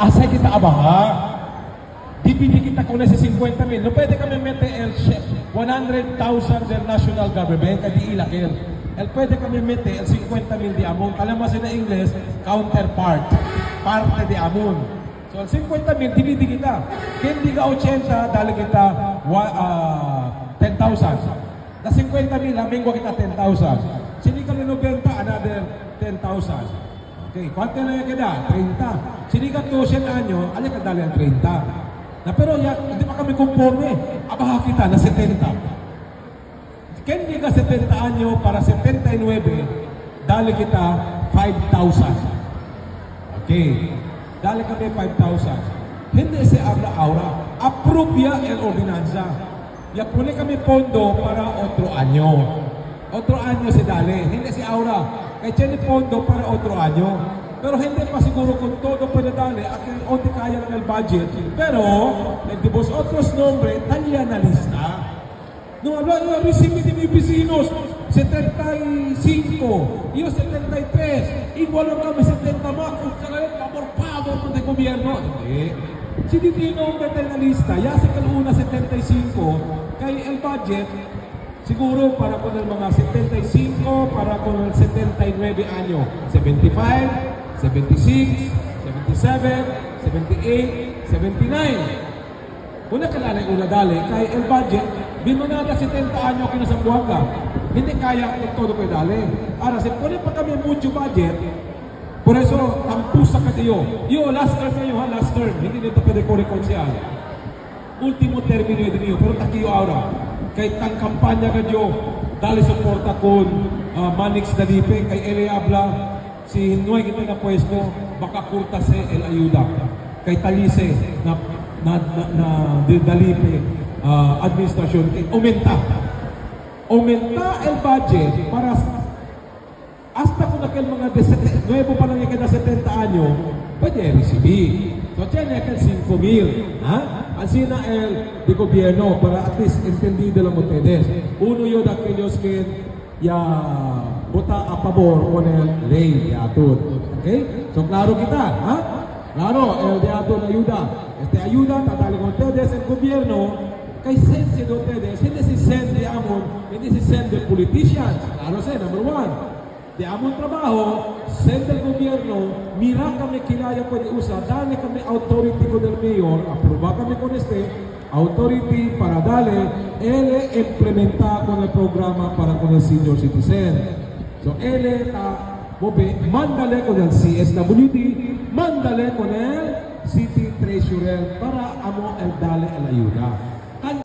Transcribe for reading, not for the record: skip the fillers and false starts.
asay kita abaha. Dipili kita kung nasa 50,000. No pwede kami mete el 100,000 del national government, kadi ilakir. El pwede kami mete el 50,000 di amon. Alam mo na English, counterpart. Parte di amon. So el 50,000, dipili kita. Hindi ka 80, dali kita 10,000. Na 50,000, amingwa kita 10,000. Sini ka 90, another 10,000. Okay, kwante na yan kita? 30. Sini ka 200 anyo, alin ka dali ang 30. Na pero ya, hindi pa kami conforme. Abaha kita na 70. Kendi ka 70 anyo para 79, dali kita 5,000. Okay. Dali kami 5,000. Hindi si Abla Aura. Approve ya el ordinanza. Ya puli kami pondo para otro anyo. Otro anyo si dali. Hindi si Aura. Kaya tiyan pondo para otro anyo. Pero hindi pa siguro kung todo pwede dali, akin onti kaya lang ang budget. Pero, de vosotros nombre, talya na lista. No habla de recibir de mis vecinos, 75, yo 73, igual ang kami 70 más, kung kaya por favor de gobierno. Hindi. Si dito nombre tayo na lista, ya sa kaluna 75, kaya el budget, siguro para con el mga 75, para con el 79 anyo, 75, 76, 77, 78, 79. Una kalala yung una dali, kaya el budget, bimanada 70 anyo kinasambuhan ka. Hindi kaya kung todo kayo dali. Ara, si pwede pa kami mucho budget, por eso, tampusa ka tayo. Yo, last term kayo ha, last term. Hindi nito pwede ko rekonsyal. Ultimo termino yun niyo, pero takiyo ahora. Kahit tang kampanya ka diyo, dali suporta kon Manix Dalipe, kay Eli Abla, si Noy kita na pwesto, baka kurta se el ayuda. Kay Talise na Dalipe administrasyon, aumenta el budget para hasta kung nakil mga nuevo pa lang yung kada 70 anyo, pwede recibir. So, tiyan yakal 5,000. Así na el de gobierno para at least entendido lang ustedes. Uno yo de aquellos que ya vota a favor con el ley de atún. Okay? So, claro kita, ha? Claro, el de atún ayuda. Este ayuda, tatali con ustedes, el gobierno, kay sense de ustedes, hindi si send de amon, hindi si send de politicians. Claro siya, number one. De amon trabaho, send del gobierno, mira kami kinaya pwede usa, dali kami authority ko del mayor, aproba kami con este authority para dale, ele implementa con el programa para con el senior citizen. So, ele mándale con el CSWD, mándale con el City Treasurer para amo el dale el ayuda.